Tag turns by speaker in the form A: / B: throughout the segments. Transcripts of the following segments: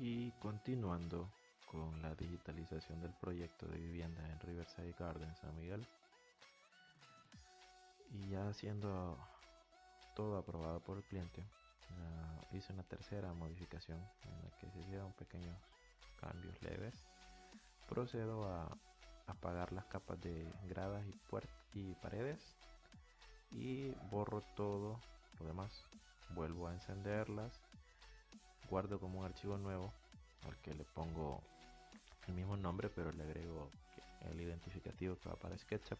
A: Y continuando con la digitalización del proyecto de vivienda en Riverside Gardens San Miguel, y ya siendo todo aprobado por el cliente, hice una tercera modificación en la que se hicieron pequeños cambios leves. Procedo a apagar las capas de gradas y paredes y borro todo lo demás. Vuelvo a encenderlas, guardo como un archivo nuevo al que le pongo el mismo nombre, pero le agrego el identificativo que va para SketchUp.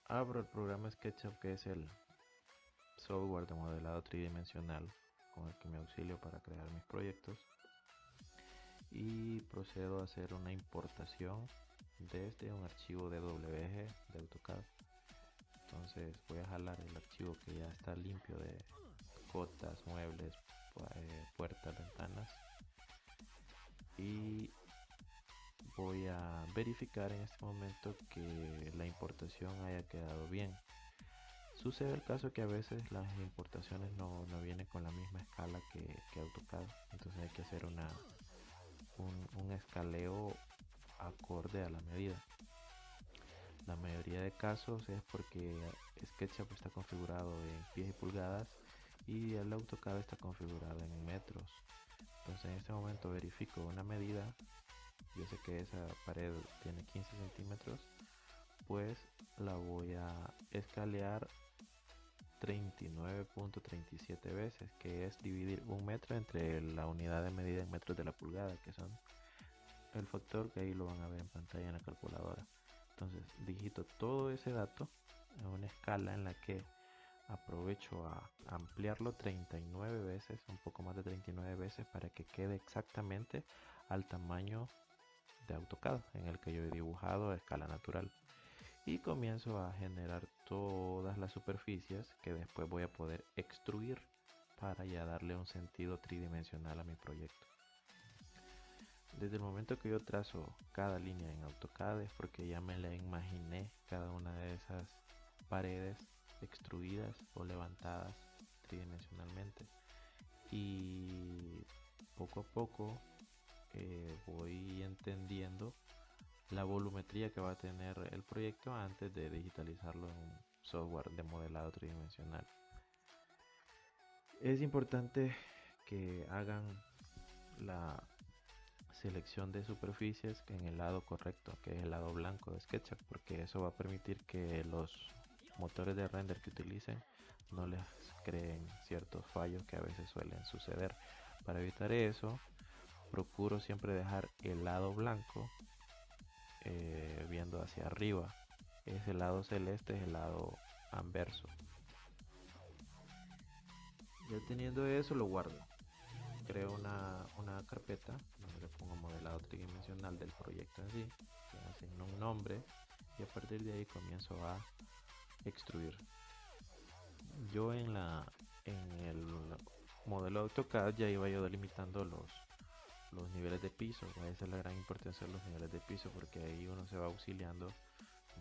A: Abro el programa SketchUp, que es el software de modelado tridimensional con el que me auxilio para crear mis proyectos, y procedo a hacer una importación desde un archivo de WG de AutoCAD. Entonces voy a jalar el archivo que ya está limpio de cotas, muebles, puertas, ventanas, y voy a verificar en este momento que la importación haya quedado bien. Sucede el caso que a veces las importaciones no vienen con la misma escala que AutoCAD, entonces hay que hacer un escaleo acorde a la medida. La mayoría de casos es porque SketchUp está configurado en pies y pulgadas y el AutoCAD está configurado en metros. Entonces en este momento verifico una medida. Yo sé que esa pared tiene 15 centímetros, pues la voy a escalear 39.37 veces, que es dividir un metro entre la unidad de medida en metros de la pulgada, que son el factor que ahí lo van a ver en pantalla en la calculadora. Entonces digito todo ese dato en una escala en la que aprovecho a ampliarlo 39 veces, un poco más de 39 veces, para que quede exactamente al tamaño de AutoCAD en el que yo he dibujado a escala natural. Y comienzo a generar todas las superficies que después voy a poder extruir para ya darle un sentido tridimensional a mi proyecto. Desde el momento que yo trazo cada línea en AutoCAD es porque ya me la imaginé cada una de esas paredes extruidas o levantadas tridimensionalmente, y poco a poco voy entendiendo la volumetría que va a tener el proyecto antes de digitalizarlo en un software de modelado tridimensional. Es importante que hagan la selección de superficies en el lado correcto, que es el lado blanco de SketchUp, porque eso va a permitir que los motores de render que utilicen no les creen ciertos fallos que a veces suelen suceder. Para evitar eso, procuro siempre dejar el lado blanco viendo hacia arriba. Ese lado celeste es el lado anverso. Ya teniendo eso, lo guardo. Creo una carpeta donde le pongo modelado tridimensional del proyecto en sí, le asigno un nombre, y a partir de ahí comienzo a extruir. Yo en el modelo AutoCAD ya iba yo delimitando los niveles de piso. Esa es la gran importancia de los niveles de piso, porque ahí uno se va auxiliando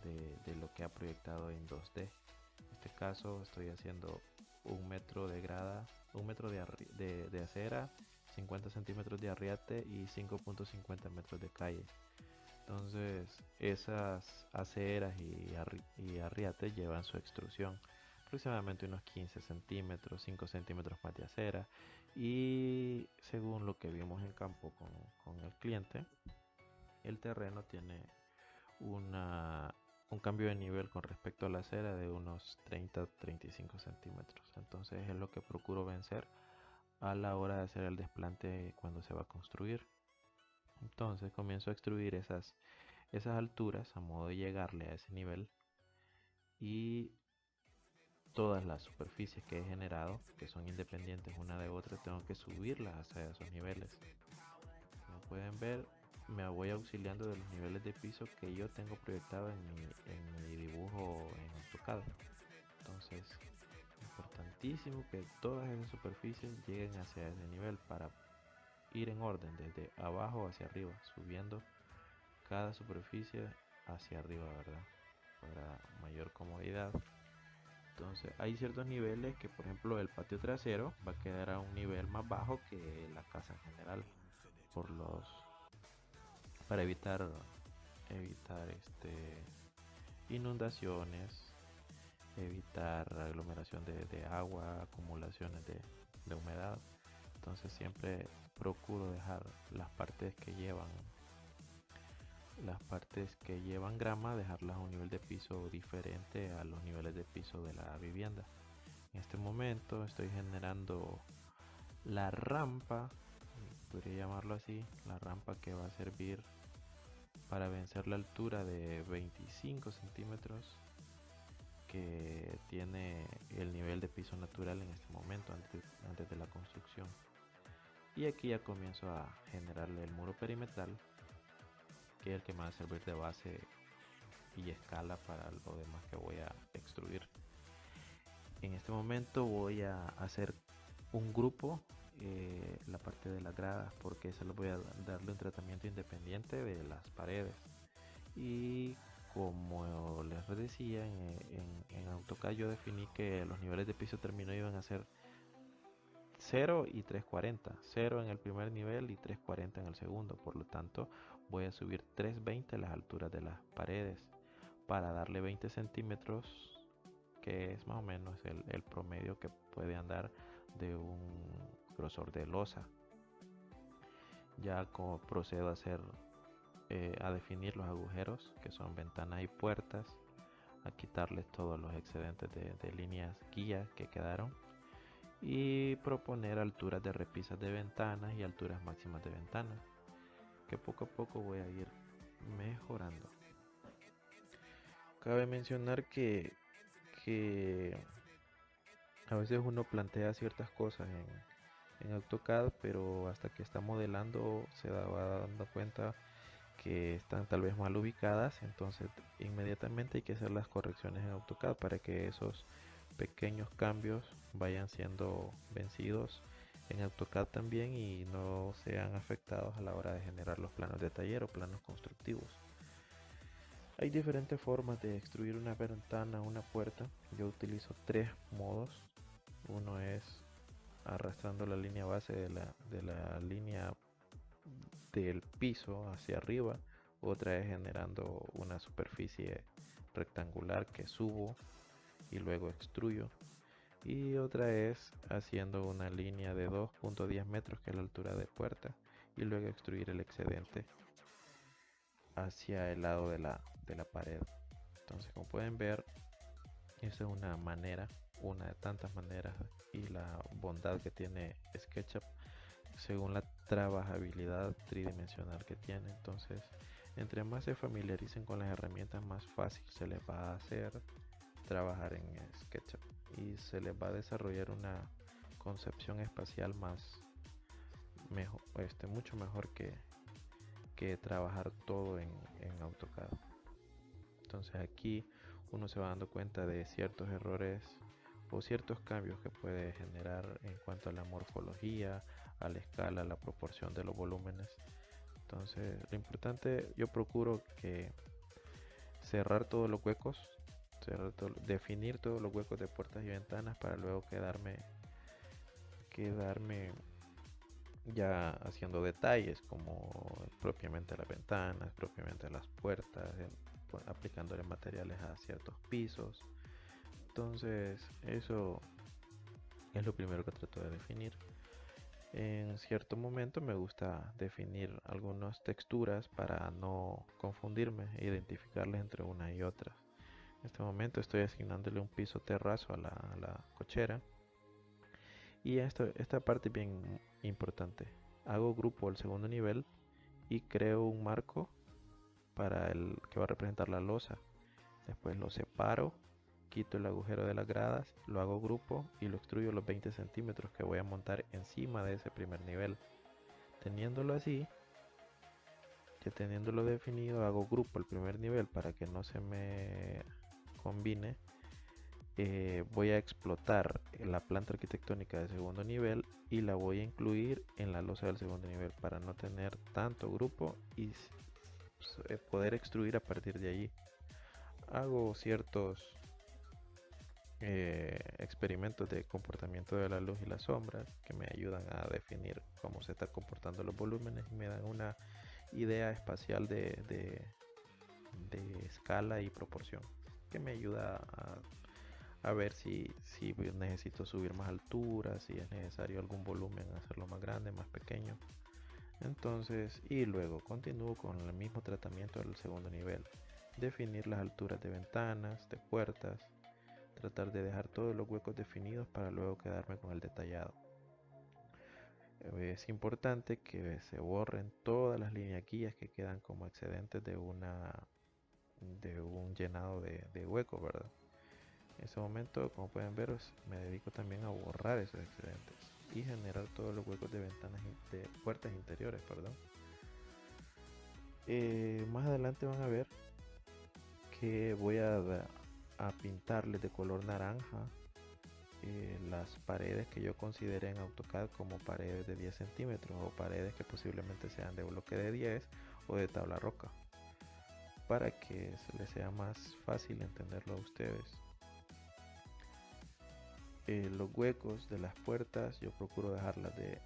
A: de lo que ha proyectado en 2D. En este caso estoy haciendo un metro de grada, un metro de acera, 50 centímetros de arriate y 5.50 metros de calle. Entonces esas aceras y arriates llevan su extrusión, aproximadamente unos 15 centímetros, 5 centímetros más de acera, y según lo que vimos en campo con el cliente, el terreno tiene una, un cambio de nivel con respecto a la acera de unos 30-35 centímetros. Entonces es lo que procuro vencer a la hora de hacer el desplante cuando se va a construir. Entonces comienzo a extruir esas alturas a modo de llegarle a ese nivel, y todas las superficies que he generado, que son independientes una de otra, tengo que subirlas hacia esos niveles. Como pueden ver, me voy auxiliando de los niveles de piso que yo tengo proyectado en mi dibujo en AutoCAD. Entonces, importantísimo que todas esas superficies lleguen hacia ese nivel para ir en orden desde abajo hacia arriba, subiendo cada superficie hacia arriba, ¿verdad? Para mayor comodidad. Entonces hay ciertos niveles que, por ejemplo, el patio trasero va a quedar a un nivel más bajo que la casa en general, por los para evitar inundaciones, evitar aglomeración de agua, acumulaciones de humedad. Entonces siempre procuro dejar las partes que llevan grama, dejarlas a un nivel de piso diferente a los niveles de piso de la vivienda. En este momento estoy generando la rampa, podría llamarlo así, la rampa que va a servir para vencer la altura de 25 centímetros que tiene el nivel de piso natural en este momento antes de la construcción. Y aquí ya comienzo a generarle el muro perimetral, que es el que me va a servir de base y escala para lo demás que voy a extruir. En este momento voy a hacer un grupo, la parte de las gradas, porque se lo voy a darle un tratamiento independiente de las paredes. Y como les decía, en AutoCAD yo definí que los niveles de piso terminó iban a ser 0 y 340, 0 en el primer nivel y 340 en el segundo. Por lo tanto, voy a subir 320 las alturas de las paredes para darle 20 centímetros, que es más o menos el promedio que puede andar de un grosor de losa. Ya como procedo a definir los agujeros, que son ventanas y puertas, a quitarles todos los excedentes de líneas guía que quedaron, y proponer alturas de repisas de ventanas y alturas máximas de ventanas, que poco a poco voy a ir mejorando. Cabe mencionar que a veces uno plantea ciertas cosas en AutoCAD, pero hasta que está modelando se va dando cuenta que están tal vez mal ubicadas, entonces inmediatamente hay que hacer las correcciones en AutoCAD para que esos pequeños cambios vayan siendo vencidos en AutoCAD también y no sean afectados a la hora de generar los planos de taller o planos constructivos. Hay diferentes formas de extruir una ventana o una puerta. Yo utilizo tres modos. Uno es arrastrando la línea base de la línea del piso hacia arriba. Otra es generando una superficie rectangular que subo y luego extruyo. Y otra es haciendo una línea de 2.10 metros, que es la altura de puerta, y luego extruir el excedente hacia el lado de la pared. Entonces, como pueden ver, esa es una manera, una de tantas maneras, y la bondad que tiene SketchUp según la trabajabilidad tridimensional que tiene. Entonces, entre más se familiaricen con las herramientas, más fácil se les va a hacer trabajar en SketchUp y se les va a desarrollar una concepción espacial mucho mejor que trabajar todo en AutoCAD. Entonces aquí uno se va dando cuenta de ciertos errores o ciertos cambios que puede generar en cuanto a la morfología, a la escala, a la proporción de los volúmenes. Entonces lo importante, yo procuro que cerrar todos los huecos, definir todos los huecos de puertas y ventanas para luego quedarme ya haciendo detalles como propiamente las ventanas, propiamente las puertas, aplicándole materiales a ciertos pisos. Entonces eso es lo primero que trato de definir. En cierto momento me gusta definir algunas texturas para no confundirme e identificarlas entre una y otra. En este momento estoy asignándole un piso terrazo a la cochera. Y esta parte es bien importante. Hago grupo al segundo nivel y creo un marco para el que va a representar la losa. Después lo separo, quito el agujero de las gradas, lo hago grupo y lo extruyo los 20 centímetros que voy a montar encima de ese primer nivel. Teniéndolo así, ya teniéndolo definido, hago grupo el primer nivel para que no se me combine. Voy a explotar la planta arquitectónica del segundo nivel y la voy a incluir en la losa del segundo nivel para no tener tanto grupo y poder extruir a partir de allí. Hago experimentos de comportamiento de la luz y la sombra que me ayudan a definir cómo se están comportando los volúmenes y me dan una idea espacial de escala y proporción que me ayuda a ver si necesito subir más altura, si es necesario algún volumen hacerlo más grande, más pequeño. Entonces, y luego continúo con el mismo tratamiento del segundo nivel. Definir las alturas de ventanas, de puertas, tratar de dejar todos los huecos definidos para luego quedarme con el detallado. Es importante que se borren todas las líneas guías que quedan como excedentes de un llenado de hueco, ¿verdad? En ese momento, como pueden ver, me dedico también a borrar esos excedentes y generar todos los huecos de ventanas de puertas interiores, perdón. Más adelante van a ver que voy a pintarles de color naranja las paredes que yo consideré en AutoCAD como paredes de 10 centímetros o paredes que posiblemente sean de bloque de 10 o de tabla roca, para que se les sea más fácil entenderlo a ustedes. Los huecos de las puertas yo procuro dejarlas de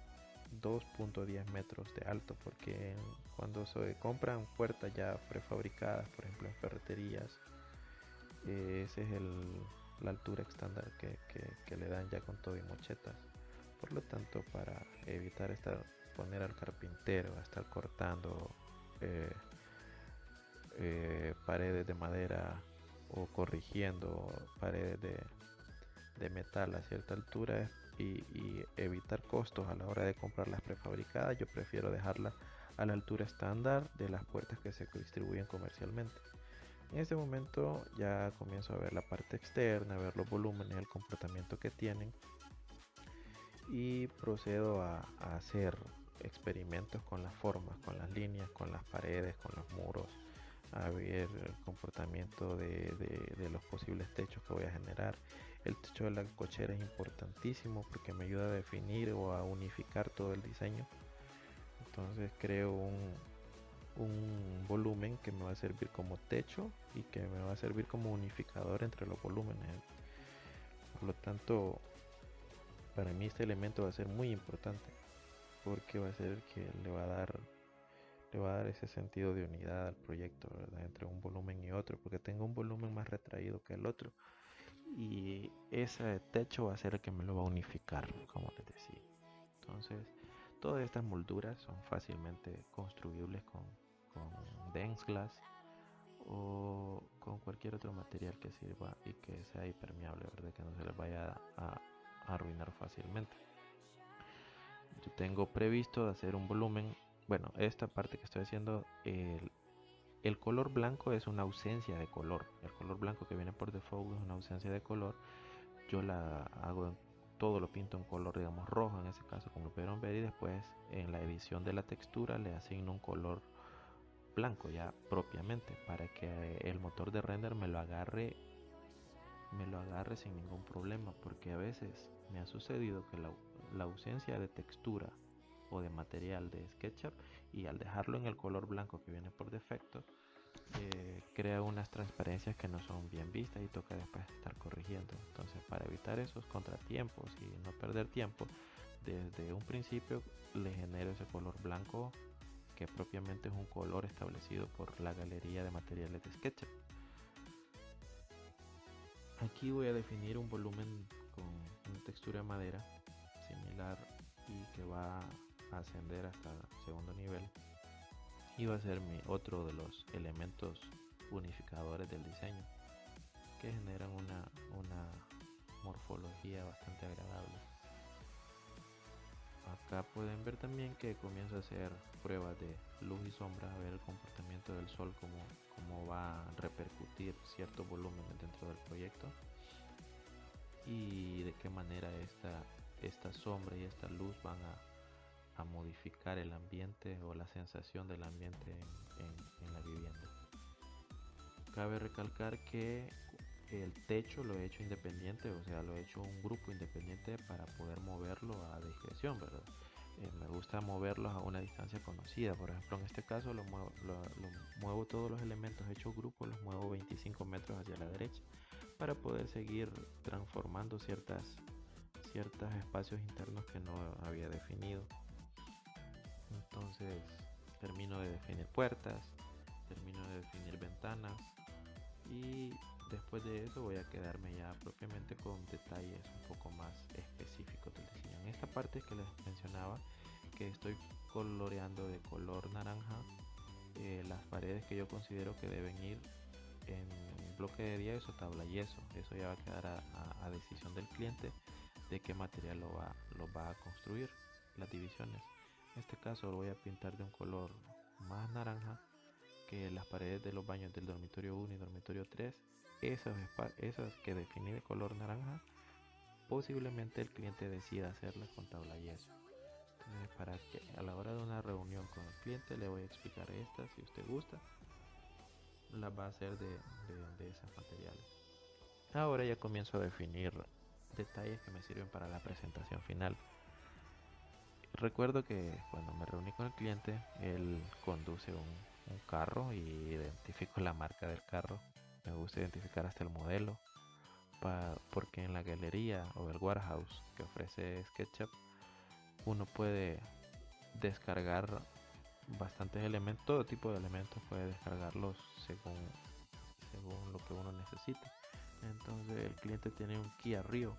A: 2.10 metros de alto, porque cuando se compran puertas ya prefabricadas, por ejemplo en ferreterías, ese es la altura estándar que le dan ya con todo y mochetas. Por lo tanto, para evitar poner al carpintero a estar cortando eh, paredes de madera o corrigiendo paredes de metal a cierta altura y evitar costos a la hora de comprar las prefabricadas, yo prefiero dejarlas a la altura estándar de las puertas que se distribuyen comercialmente. En este momento ya comienzo a ver la parte externa, a ver los volúmenes, el comportamiento que tienen y procedo a hacer experimentos con las formas, con las líneas, con las paredes, con los muros, a ver el comportamiento de los posibles techos que voy a generar. El techo de la cochera es importantísimo porque me ayuda a definir o a unificar todo el diseño. Entonces creo un volumen que me va a servir como techo y que me va a servir como unificador entre los volúmenes. Por lo tanto, para mí este elemento va a ser muy importante porque va a ser el que le va a dar ese sentido de unidad al proyecto, ¿verdad? Entre un volumen y otro, porque tengo un volumen más retraído que el otro y ese techo va a ser el que me lo va a unificar, como les decía. Entonces, todas estas molduras son fácilmente construibles con dense glass o con cualquier otro material que sirva y que sea impermeable, ¿verdad? Que no se les vaya a arruinar fácilmente. Yo tengo previsto hacer un volumen, bueno, esta parte que estoy haciendo, el color blanco es una ausencia de color. El color blanco que viene por default es una ausencia de color. Yo la hago todo lo pinto en color, digamos, rojo en ese caso, como lo pudieron ver, y después en la edición de la textura le asigno un color blanco ya propiamente para que el motor de render me lo agarre sin ningún problema, porque a veces me ha sucedido que la ausencia de textura o de material de SketchUp y al dejarlo en el color blanco que viene por defecto crea unas transparencias que no son bien vistas y toca después estar corrigiendo. Entonces, para evitar esos contratiempos y no perder tiempo, desde un principio le genero ese color blanco que propiamente es un color establecido por la galería de materiales de SketchUp. Aquí voy a definir un volumen con una textura de madera similar y que va a ascender hasta el segundo nivel y va a ser otro de los elementos unificadores del diseño que generan una morfología bastante agradable. Acá pueden ver también que comienzo a hacer pruebas de luz y sombra, a ver el comportamiento del sol, cómo va a repercutir ciertos volúmenes dentro del proyecto y de qué manera esta sombra y esta luz van a modificar el ambiente o la sensación del ambiente en la vivienda. Cabe recalcar que el techo lo he hecho independiente, o sea, lo he hecho un grupo independiente para poder moverlo a discreción, ¿verdad? Me gusta moverlos a una distancia conocida. Por ejemplo, en este caso lo muevo todos los elementos hechos grupo, los muevo 25 metros hacia la derecha para poder seguir transformando ciertos espacios internos que no había definido. Entonces termino de definir puertas, termino de definir ventanas y después de eso voy a quedarme ya propiamente con detalles un poco más específicos del diseño. En esta parte que les mencionaba que estoy coloreando de color naranja las paredes que yo considero que deben ir en bloque de yeso o tabla yeso. Eso ya va a quedar a decisión del cliente de qué material lo va a construir, las divisiones. En este caso lo voy a pintar de un color más naranja que las paredes de los baños del dormitorio 1 y dormitorio 3. Esas que definí de color naranja, posiblemente el cliente decida hacerlas con tabla yeso. Entonces, para que a la hora de una reunión con el cliente le voy a explicar estas, si usted gusta, las va a hacer de esos materiales. Ahora ya comienzo a definir detalles que me sirven para la presentación final. Recuerdo que cuando me reuní con el cliente, él conduce un carro y identifico la marca del carro. Me gusta identificar hasta el modelo, porque en la galería o el warehouse que ofrece SketchUp uno puede descargar bastantes elementos, todo tipo de elementos puede descargarlos según lo que uno necesite. Entonces el cliente tiene un Kia Rio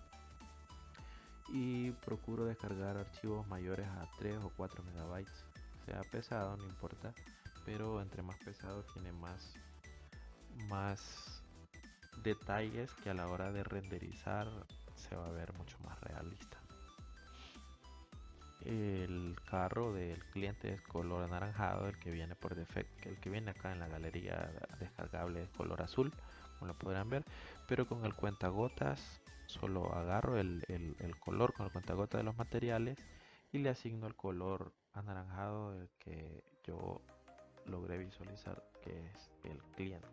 A: y procuro descargar archivos mayores a 3 o 4 megabytes. Sea pesado, no importa, pero entre más pesado tiene más detalles que a la hora de renderizar se va a ver mucho más realista. El carro del cliente es color anaranjado, el que viene por defecto, el que viene acá en la galería descargable es color azul, como lo podrán ver, pero con el cuentagotas solo agarro el color con el cuentagotas de los materiales y le asigno el color anaranjado del que yo logré visualizar que es el cliente.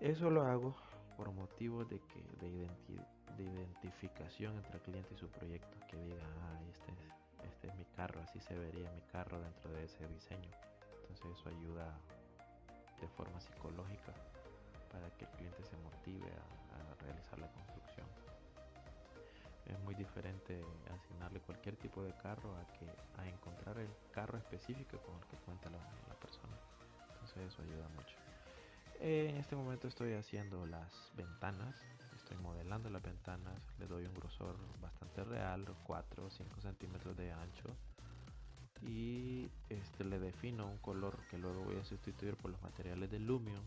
A: Eso lo hago por motivos de identificación entre el cliente y su proyecto, que diga, este es mi carro, así se vería mi carro dentro de ese diseño. Entonces eso ayuda de forma psicológica para que el cliente se motive a realizar la construcción. Es muy diferente asignarle cualquier tipo de carro a encontrar el carro específico con el que cuenta la persona. Entonces eso ayuda mucho. En este momento estoy haciendo las ventanas, estoy modelando las ventanas, le doy un grosor bastante real, 4 o 5 centímetros de ancho y le defino un color que luego voy a sustituir por los materiales de Lumion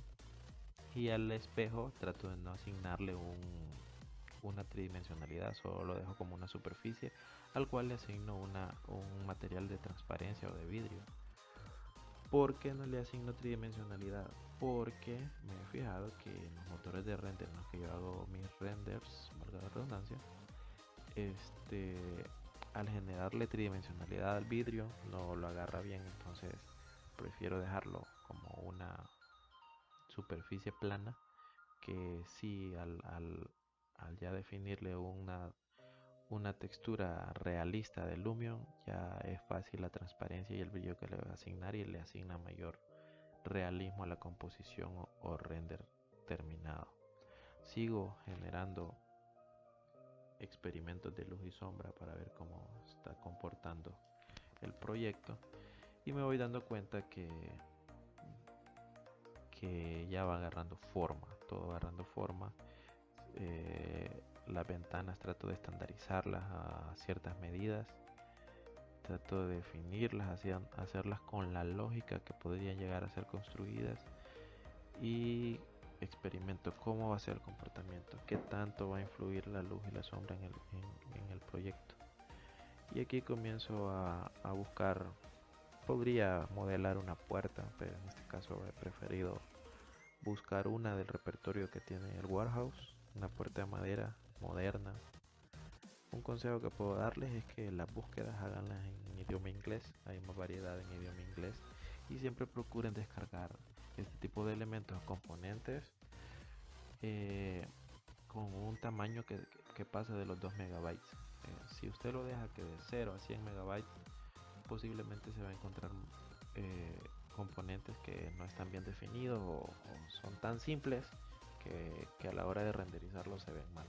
A: y al espejo trato de no asignarle una tridimensionalidad, solo lo dejo como una superficie al cual le asigno un material de transparencia o de vidrio. ¿Por qué no le asigno tridimensionalidad? Porque me he fijado que en los motores de render en los que yo hago mis renders, valga la redundancia, al generarle tridimensionalidad al vidrio no lo agarra bien, entonces prefiero dejarlo como una superficie plana que sí al ya definirle una textura realista de Lumion ya es fácil la transparencia y el brillo que le va a asignar y le asigna mayor realismo a la composición o render terminado. Sigo generando experimentos de luz y sombra para ver cómo está comportando el proyecto y me voy dando cuenta que ya va agarrando forma, todo va agarrando forma. Las ventanas trato de estandarizarlas a ciertas medidas, trato de definirlas, hacerlas con la lógica que podrían llegar a ser construidas y experimento cómo va a ser el comportamiento, qué tanto va a influir la luz y la sombra en el proyecto. Y aquí comienzo a buscar, podría modelar una puerta, pero en este caso he preferido buscar una del repertorio que tiene el warehouse, una puerta de madera moderna. Un consejo que puedo darles es que las búsquedas háganlas en idioma inglés, hay más variedad en idioma inglés y siempre procuren descargar este tipo de elementos o componentes con un tamaño que pase de los 2 megabytes. Si usted lo deja que de 0 a 100 megabytes, posiblemente se va a encontrar componentes que no están bien definidos o son tan simples que a la hora de renderizarlo se ven mal.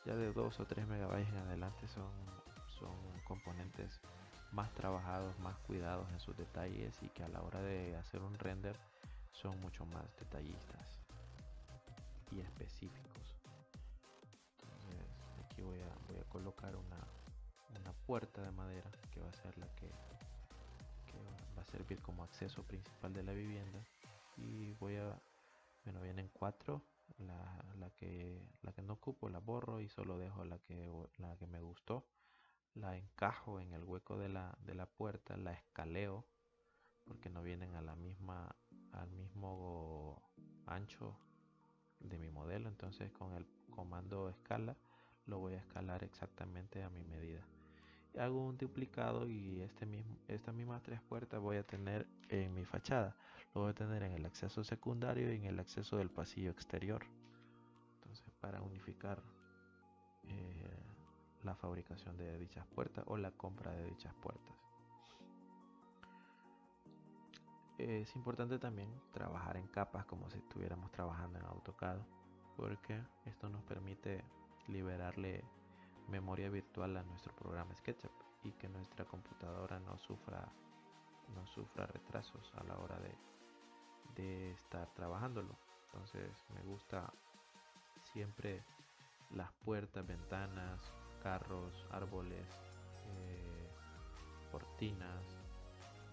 A: Ya de 2 o 3 megabytes en adelante son componentes más trabajados, más cuidados en sus detalles y que a la hora de hacer un render son mucho más detallistas y específicos. Entonces aquí voy a colocar una puerta de madera que va a ser que va a servir como acceso principal de la vivienda. Y bueno, vienen cuatro. La que no ocupo la borro y solo dejo la que me gustó. La encajo en el hueco de la puerta, la escaleo porque no vienen al mismo ancho de mi modelo. Entonces con el comando escala lo voy a escalar exactamente a mi medida. Hago un duplicado y estas mismas tres puertas voy a tener en mi fachada. Lo voy a tener en el acceso secundario y en el acceso del pasillo exterior. Entonces para unificar eh, la fabricación de dichas puertas o la compra de dichas puertas. Es importante también trabajar en capas como si estuviéramos trabajando en AutoCAD, porque esto nos permite liberarle memoria virtual a nuestro programa SketchUp y que nuestra computadora no sufra retrasos a la hora de estar trabajándolo. Entonces me gusta siempre las puertas, ventanas, carros, árboles, cortinas,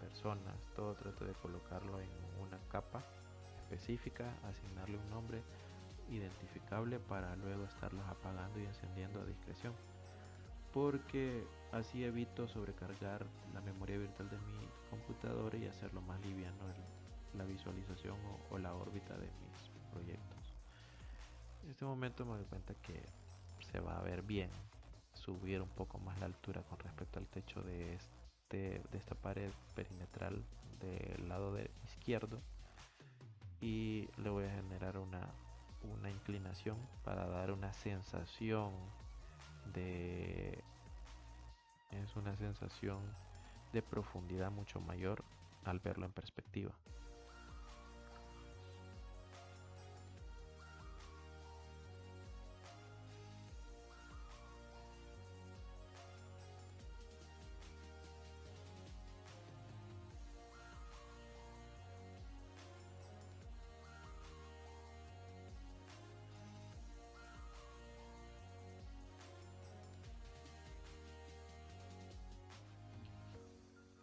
A: personas, todo trato de colocarlo en una capa específica, asignarle un nombre identificable para luego estarlos apagando y encendiendo a discreción, porque así evito sobrecargar la memoria virtual de mi computadora y hacerlo más liviano la visualización o la órbita de mis proyectos. En este momento me doy cuenta que se va a ver bien subir un poco más la altura con respecto al techo de esta pared perimetral del lado izquierdo, y le voy a generar una inclinación para dar una sensación de es una sensación de profundidad mucho mayor al verlo en perspectiva.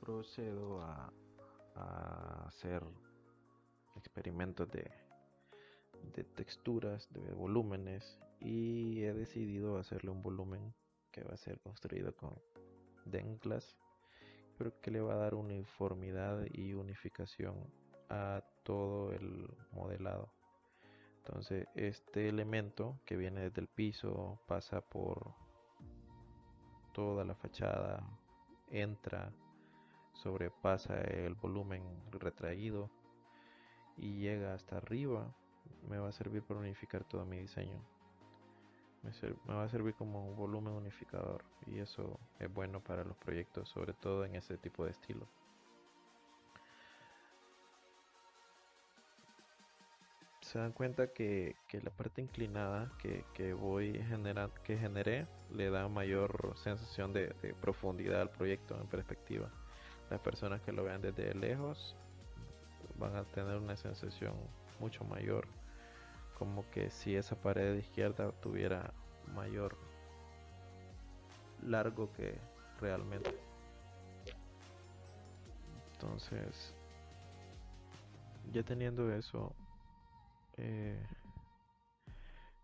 A: Procedo a hacer experimentos de texturas, de volúmenes, y he decidido hacerle un volumen que va a ser construido con Denglass, pero que le va a dar uniformidad y unificación a todo el modelado. Entonces este elemento que viene desde el piso pasa por toda la fachada, entra, sobrepasa el volumen retraído y llega hasta arriba. Me va a servir para unificar todo mi diseño. Me va a servir como un volumen unificador, y eso es bueno para los proyectos, sobre todo en ese tipo de estilo. Se dan cuenta que la parte inclinada que generé le da mayor sensación de profundidad al proyecto en perspectiva. Las personas que lo vean desde lejos van a tener una sensación mucho mayor, como que si esa pared de izquierda tuviera mayor largo que realmente. Entonces, ya teniendo eso, eh,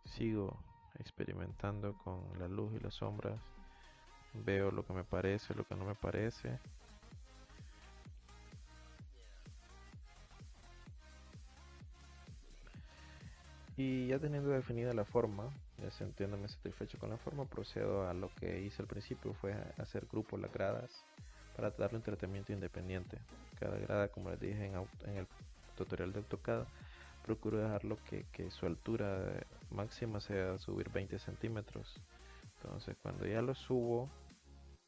A: sigo experimentando con la luz y las sombras, veo lo que me parece, lo que no me parece. Y ya teniendo definida la forma, ya sintiéndome satisfecho con la forma, procedo a lo que hice al principio, fue hacer grupos las gradas para darle un tratamiento independiente. Cada grada, como les dije en el tutorial de AutoCAD, procuro dejarlo que su altura máxima sea subir 20 centímetros. Entonces cuando ya lo subo,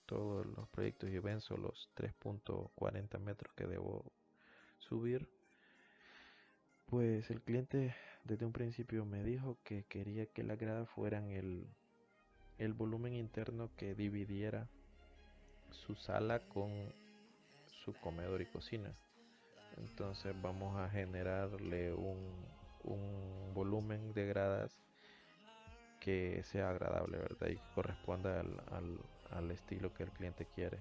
A: todos los proyectos y venzo los 3.40 metros que debo subir, Pues el cliente desde un principio me dijo que quería que las gradas fueran el volumen interno que dividiera su sala con su comedor y cocina. Entonces vamos a generarle un volumen de gradas que sea agradable, ¿verdad? Y que corresponda al estilo que el cliente quiere.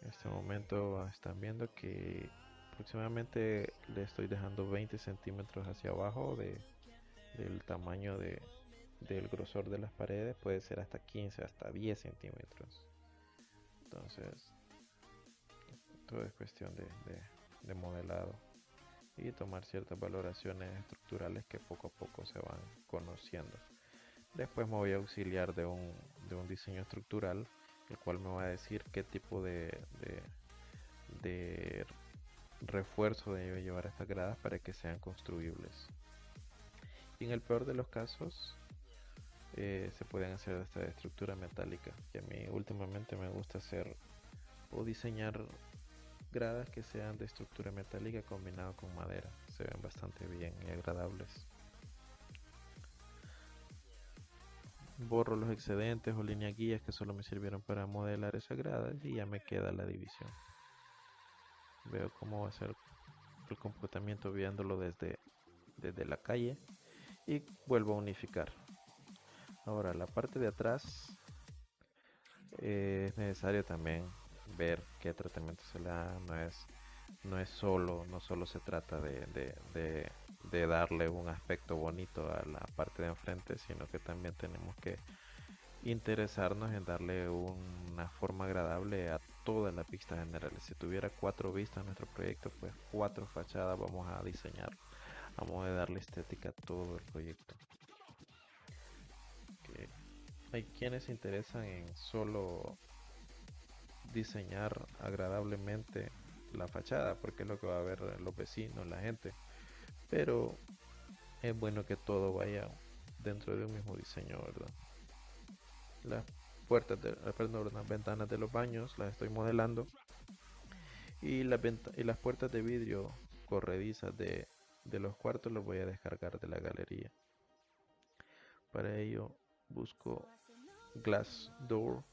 A: En este momento están viendo que aproximadamente le estoy dejando 20 centímetros hacia abajo del tamaño del grosor de las paredes. Puede ser hasta 15, hasta 10 centímetros. Entonces, todo es cuestión de modelado y tomar ciertas valoraciones estructurales que poco a poco se van conociendo. Después me voy a auxiliar de un diseño estructural, el cual me va a decir qué tipo de refuerzo debe llevar estas gradas para que sean construibles. Y en el peor de los casos, se pueden hacer hasta de estructura metálica, que a mí últimamente me gusta hacer o diseñar gradas que sean de estructura metálica combinado con madera. Se ven bastante bien y agradables. Borro los excedentes o líneas guías que solo me sirvieron para modelar esas gradas y ya me queda la división. Veo cómo va a ser el comportamiento viéndolo desde la calle y vuelvo a unificar. Ahora la parte de atrás, es necesario también ver qué tratamiento se le da. No solo se trata de darle un aspecto bonito a la parte de enfrente, sino que también tenemos que interesarnos en darle una forma agradable a toda la pista general. Si tuviera 4 vistas nuestro proyecto, pues 4 fachadas vamos a diseñar. Vamos a darle estética a todo el proyecto. Que hay quienes se interesan en solo diseñar agradablemente la fachada, porque es lo que va a ver los vecinos, la gente. Pero es bueno que todo vaya dentro de un mismo diseño, ¿verdad? Las perdón, las ventanas de los baños las estoy modelando y las puertas de vidrio corredizas de los cuartos los voy a descargar de la galería. Para ello busco Glass Door,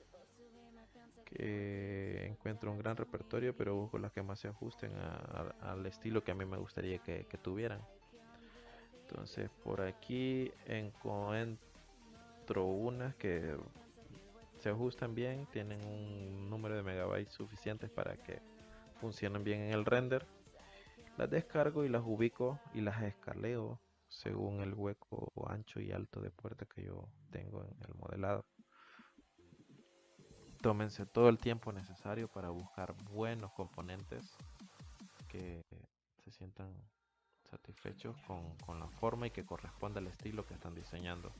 A: que encuentro un gran repertorio, pero busco las que más se ajusten al estilo que a mí me gustaría que tuvieran. Entonces por aquí encuentro unas que se ajustan bien, tienen un número de megabytes suficientes para que funcionen bien en el render. Las descargo y las ubico y las escaleo según el hueco ancho y alto de puerta que yo tengo en el modelado. Tómense todo el tiempo necesario para buscar buenos componentes que se sientan satisfechos con la forma y que corresponda al estilo que están diseñando.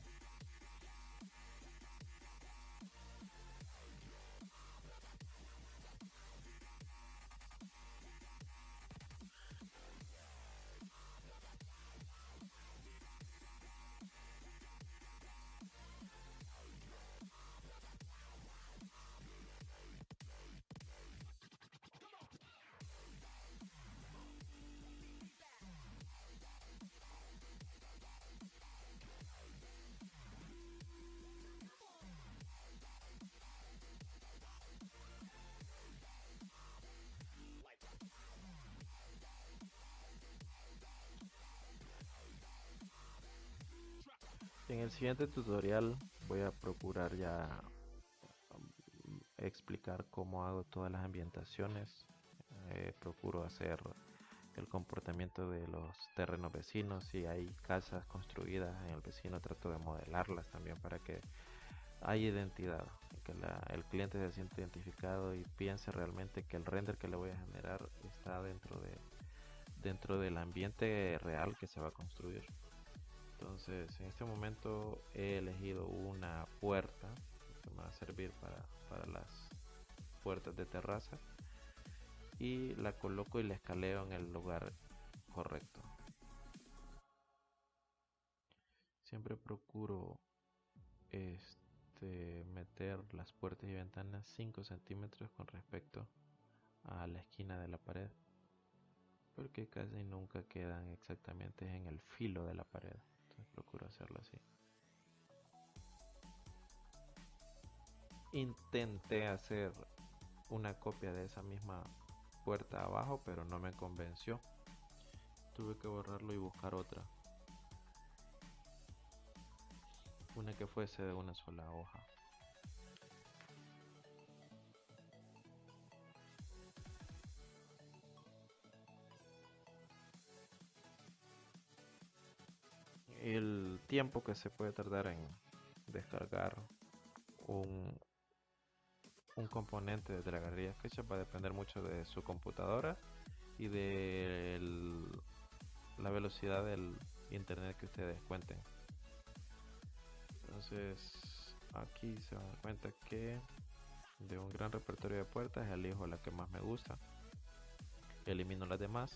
A: En el siguiente tutorial voy a procurar ya explicar cómo hago todas las ambientaciones. Procuro hacer el comportamiento de los terrenos vecinos. Si hay casas construidas en el vecino, trato de modelarlas también para que haya identidad, que el cliente se sienta identificado y piense realmente que el render que le voy a generar está dentro del ambiente real que se va a construir. Entonces, en este momento he elegido una puerta que me va a servir para las puertas de terraza y la coloco y la escaleo en el lugar correcto. Siempre procuro meter las puertas y ventanas 5 centímetros con respecto a la esquina de la pared. porque casi nunca quedan exactamente en el filo de la pared. Entonces procuro hacerlo así. Intenté hacer una copia de esa misma puerta abajo, pero no me convenció. Tuve que borrarlo y buscar otra. Una que fuese de una sola hoja. El tiempo que se puede tardar en descargar un, un componente de Dragon SketchUp va a depender mucho de su computadora y de la velocidad del internet que ustedes cuenten. Entonces aquí se dan cuenta que de un gran repertorio de puertas elijo la que más me gusta, elimino las demás,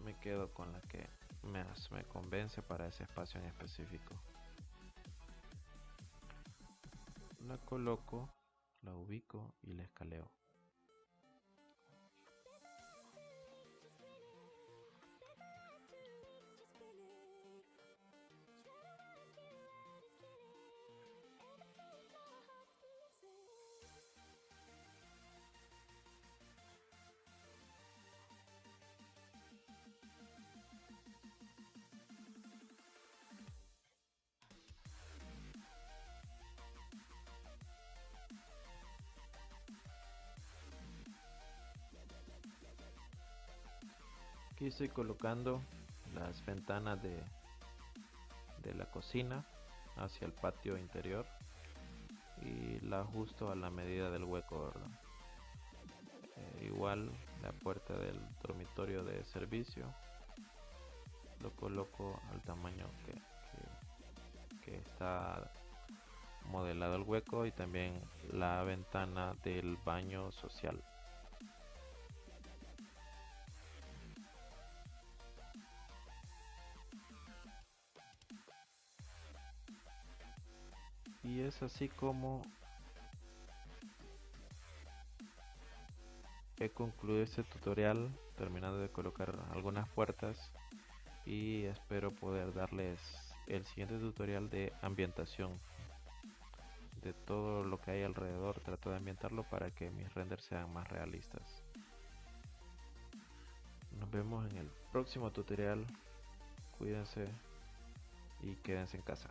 A: me quedo con la que más me convence para ese espacio en específico. La coloco, la ubico y la escaleo. Aquí estoy colocando las ventanas de la cocina hacia el patio interior y la ajusto a la medida del hueco, ¿verdad? Igual la puerta del dormitorio de servicio lo coloco al tamaño que está modelado el hueco, y también la ventana del baño social. Y es así como he concluido este tutorial, terminando de colocar algunas puertas, y espero poder darles el siguiente tutorial de ambientación de todo lo que hay alrededor. Trato de ambientarlo para que mis renders sean más realistas. Nos vemos en el próximo tutorial. Cuídense y quédense en casa.